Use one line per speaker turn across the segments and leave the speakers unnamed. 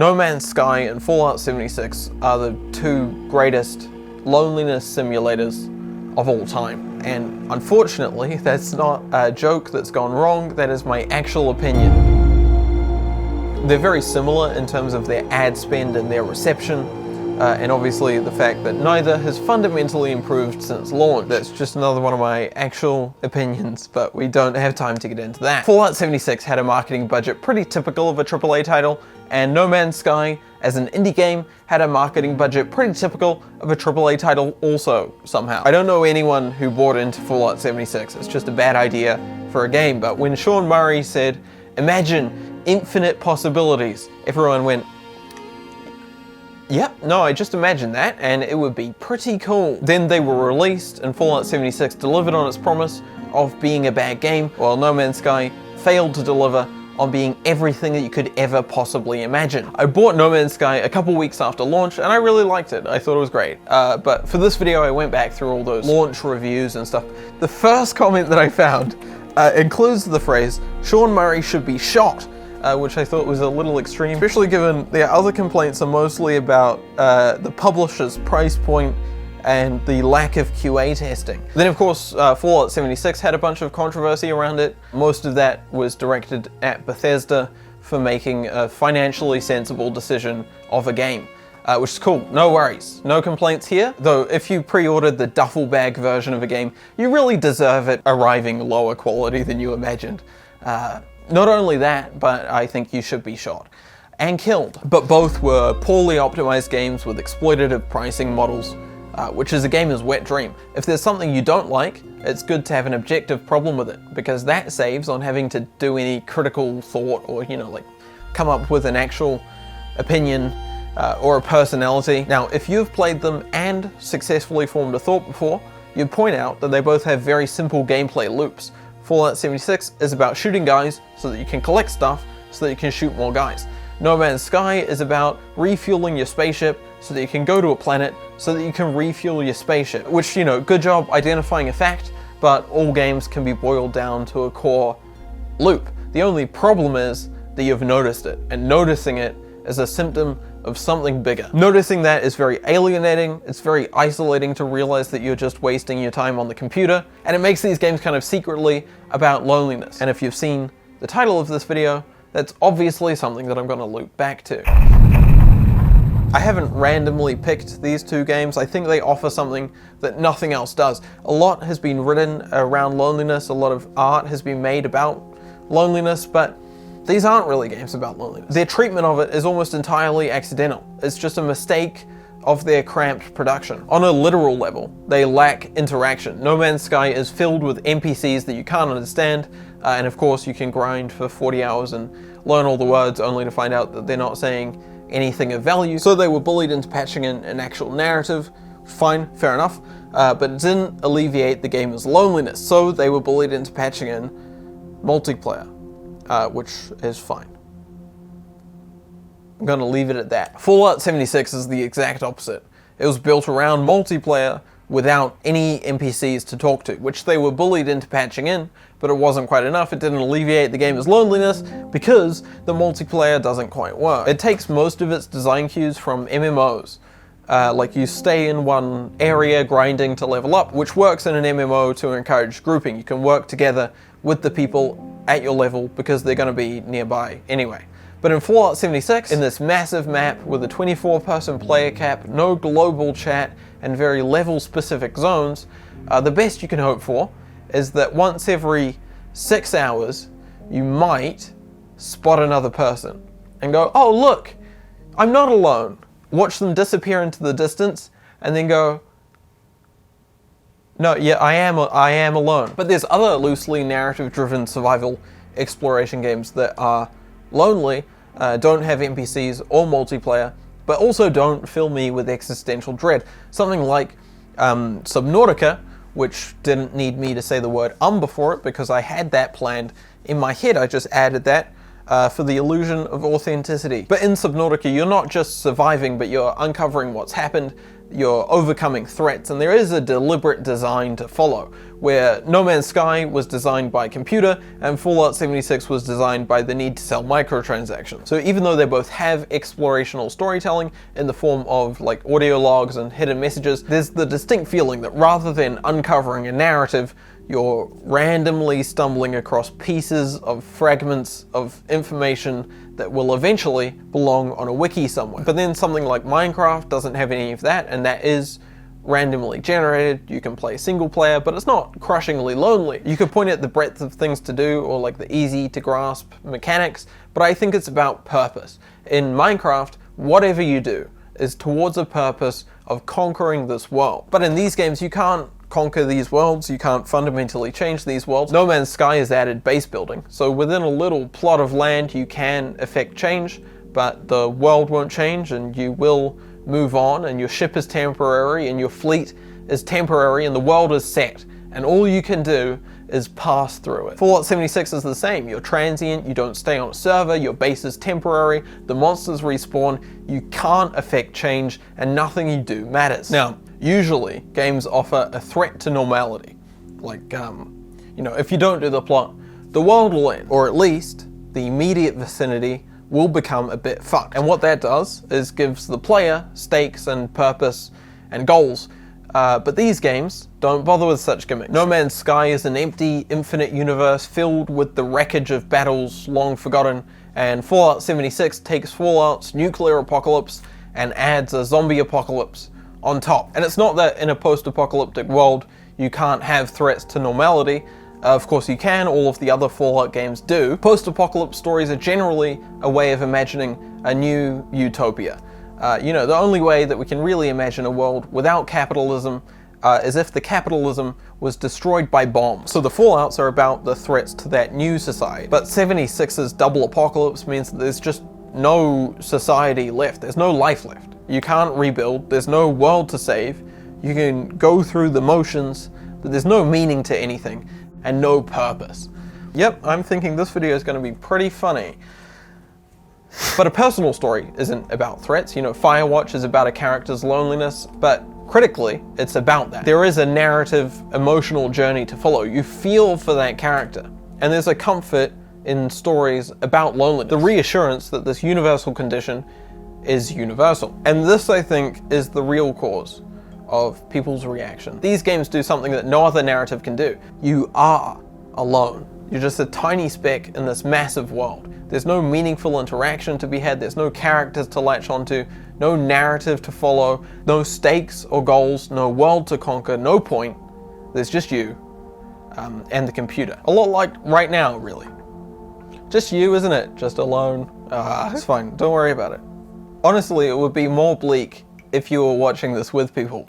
No Man's Sky and Fallout 76 are the two greatest loneliness simulators of all time. And unfortunately, that's not a joke that's gone wrong, that is my actual opinion. They're very similar in terms of their ad spend and their reception, and obviously the fact that neither has fundamentally improved since launch. That's just another one of my actual opinions, but we don't have time to get into that. Fallout 76 had a marketing budget pretty typical of a AAA title, and No Man's Sky, as an indie game, had a marketing budget pretty typical of a AAA title also, somehow. I don't know anyone who bought into Fallout 76, it's just a bad idea for a game, but when Sean Murray said, "Imagine infinite possibilities," everyone went, "Yep, no, I just imagined that, and it would be pretty cool." Then they were released, and Fallout 76 delivered on its promise of being a bad game, while No Man's Sky failed to deliver on being everything that you could ever possibly imagine. I bought No Man's Sky a couple weeks after launch, and I really liked it. I thought it was great. But for this video, I went back through all those launch reviews and stuff. The first comment that I found includes the phrase, "Sean Murray should be shot," which I thought was a little extreme, especially given their other complaints are mostly about the publisher's price point and the lack of QA testing. Then of course Fallout 76 had a bunch of controversy around it. Most of that was directed at Bethesda for making a financially sensible decision of a game, which is cool, no worries, no complaints here. Though if you pre-ordered the duffel bag version of a game, you really deserve it arriving lower quality than you imagined. Not only that, but I think you should be shot and killed. But both were poorly optimized games with exploitative pricing models, which is a gamer's wet dream. If there's something you don't like, it's good to have an objective problem with it, because that saves on having to do any critical thought or, like come up with an actual opinion or a personality. Now, if you've played them and successfully formed a thought before, you'd point out that they both have very simple gameplay loops. Fallout 76 is about shooting guys so that you can collect stuff so that you can shoot more guys. No Man's Sky is about refueling your spaceship so that you can go to a planet so that you can refuel your spaceship. Which, good job identifying a fact, but all games can be boiled down to a core loop. The only problem is that you've noticed it, and noticing it is a symptom of something bigger. Noticing that is very alienating, it's very isolating to realize that you're just wasting your time on the computer, and it makes these games kind of secretly about loneliness. And if you've seen the title of this video, that's obviously something that I'm going to loop back to. I haven't randomly picked these two games. I think they offer something that nothing else does. A lot has been written around loneliness, a lot of art has been made about loneliness, but these aren't really games about loneliness. Their treatment of it is almost entirely accidental. It's just a mistake of their cramped production. On a literal level, they lack interaction. No Man's Sky is filled with NPCs that you can't understand, and of course you can grind for 40 hours and learn all the words only to find out that they're not saying anything of value. So they were bullied into patching in an actual narrative. Fine, fair enough, but it didn't alleviate the gamer's loneliness, so they were bullied into patching in multiplayer, which is fine. I'm gonna leave it at that. Fallout 76 is the exact opposite. It was built around multiplayer without any NPCs to talk to, which they were bullied into patching in, but it wasn't quite enough. It didn't alleviate the gamer's loneliness because the multiplayer doesn't quite work. It takes most of its design cues from MMOs. Like you stay in one area grinding to level up, which works in an MMO to encourage grouping. You can work together with the people at your level because they're gonna be nearby anyway. But in Fallout 76, in this massive map with a 24-person player cap, no global chat, and very level-specific zones, the best you can hope for is that once every 6 hours, you might spot another person and go, "Oh look, I'm not alone." Watch them disappear into the distance and then go, "No, yeah, I am alone." But there's other loosely narrative-driven survival exploration games that are lonely, don't have NPCs or multiplayer, but also don't fill me with existential dread. Something like Subnautica, which didn't need me to say the word before it because I had that planned in my head. I just added that for the illusion of authenticity. But in Subnautica, you're not just surviving, but you're uncovering what's happened. you're overcoming threats, and there is a deliberate design to follow, where No Man's Sky was designed by computer and Fallout 76 was designed by the need to sell microtransactions. So even though they both have explorational storytelling in the form of like audio logs and hidden messages, there's the distinct feeling that rather than uncovering a narrative, you're randomly stumbling across pieces of fragments of information that will eventually belong on a wiki somewhere. But then something like Minecraft doesn't have any of that, and that is randomly generated. You can play single player, but it's not crushingly lonely. You could point at the breadth of things to do or like the easy to grasp mechanics, but I think it's about purpose. In Minecraft, whatever you do is towards a purpose of conquering this world. But in these games, you can't conquer these worlds, you can't fundamentally change these worlds. No Man's Sky has added base building, so within a little plot of land you can effect change, but the world won't change and you will move on, and your ship is temporary and your fleet is temporary and the world is set, and all you can do is pass through it. Fallout 76 is the same. You're transient, you don't stay on a server, your base is temporary, the monsters respawn, you can't affect change, and nothing you do matters. Now, usually games offer a threat to normality. Like, if you don't do the plot, the world will end, or at least the immediate vicinity will become a bit fucked. And what that does is gives the player stakes and purpose and goals. But these games don't bother with such gimmicks. No Man's Sky is an empty, infinite universe filled with the wreckage of battles long forgotten, and Fallout 76 takes Fallout's nuclear apocalypse and adds a zombie apocalypse on top. And it's not that in a post-apocalyptic world you can't have threats to normality. Of course you can, all of the other Fallout games do. Post-apocalypse stories are generally a way of imagining a new utopia. The only way that we can really imagine a world without capitalism is if the capitalism was destroyed by bombs. So the Fallouts are about the threats to that new society. But 76's double apocalypse means that there's just no society left. There's no life left. You can't rebuild. There's no world to save. You can go through the motions, but there's no meaning to anything and no purpose. Yep, I'm thinking this video is going to be pretty funny. But a personal story isn't about threats. Firewatch is about a character's loneliness, but critically, it's about that. There is a narrative, emotional journey to follow. You feel for that character, and there's a comfort in stories about loneliness. The reassurance that this universal condition is universal. And this, I think, is the real cause of people's reaction. These games do something that no other narrative can do. You are alone. You're just a tiny speck in this massive world. There's no meaningful interaction to be had, there's no characters to latch onto, no narrative to follow, no stakes or goals, no world to conquer, no point. There's just you and the computer. A lot like right now, really. Just you, isn't it? Just alone. It's fine, don't worry about it. Honestly, it would be more bleak if you were watching this with people.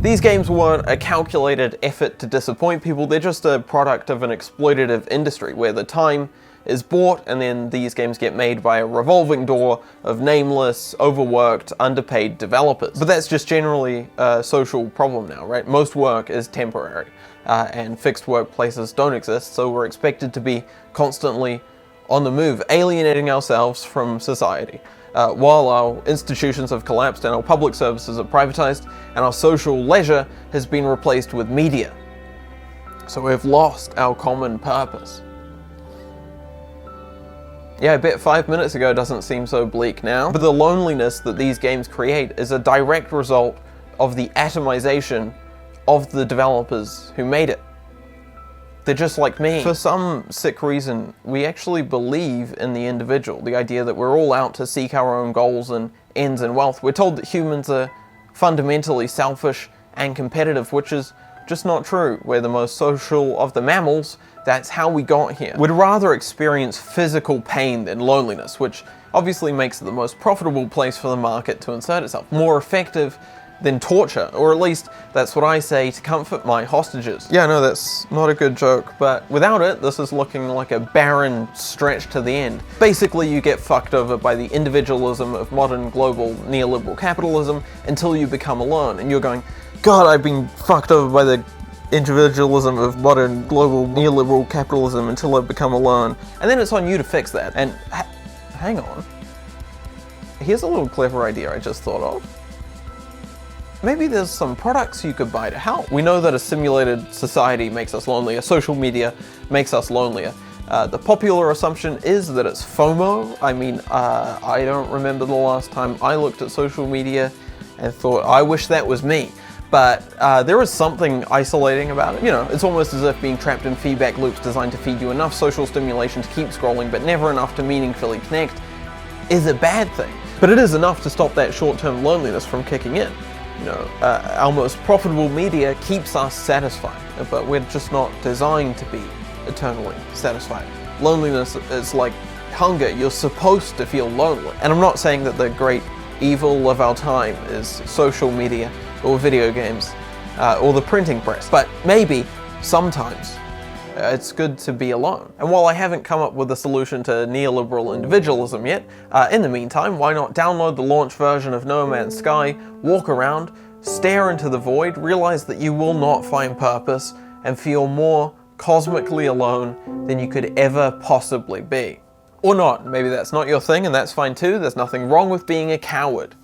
These games weren't a calculated effort to disappoint people, they're just a product of an exploitative industry where the time is bought and then these games get made by a revolving door of nameless, overworked, underpaid developers. But that's just generally a social problem now, right? Most work is temporary and fixed workplaces don't exist, so we're expected to be constantly on the move, alienating ourselves from society. While our institutions have collapsed and our public services are privatized and our social leisure has been replaced with media. So we've lost our common purpose. Yeah, I bet 5 minutes ago doesn't seem so bleak now, but the loneliness that these games create is a direct result of the atomization of the developers who made it. They're just like me. For some sick reason, we actually believe in the individual, the idea that we're all out to seek our own goals and ends and wealth. We're told that humans are fundamentally selfish and competitive, which is just not true. We're the most social of the mammals. That's how we got here. We'd rather experience physical pain than loneliness, which obviously makes it the most profitable place for the market to insert itself. More effective than torture, or at least that's what I say to comfort my hostages. Yeah, no, that's not a good joke, but without it, this is looking like a barren stretch to the end. Basically, you get fucked over by the individualism of modern global neoliberal capitalism until you become alone, and you're going, God, I've been fucked over by the individualism of modern global neoliberal capitalism until I've become alone. And then it's on you to fix that. And hang on. Here's a little clever idea I just thought of. maybe there's some products you could buy to help. We know that a simulated society makes us lonelier, social media makes us lonelier. The popular assumption is that it's FOMO. I mean, I don't remember the last time I looked at social media and thought, I wish that was me. But there is something isolating about it. You know, it's almost as if being trapped in feedback loops designed to feed you enough social stimulation to keep scrolling, but never enough to meaningfully connect, is a bad thing. But it is enough to stop that short-term loneliness from kicking in. You know, our most profitable media keeps us satisfied, but we're just not designed to be eternally satisfied. Loneliness is like hunger. You're supposed to feel lonely. And I'm not saying that the great evil of our time is social media or video games or the printing press, but maybe sometimes it's good to be alone. And while I haven't come up with a solution to neoliberal individualism yet, in the meantime, why not download the launch version of No Man's Sky, walk around, stare into the void, realize that you will not find purpose, and feel more cosmically alone than you could ever possibly be. Or not, maybe that's not your thing and that's fine too, there's nothing wrong with being a coward.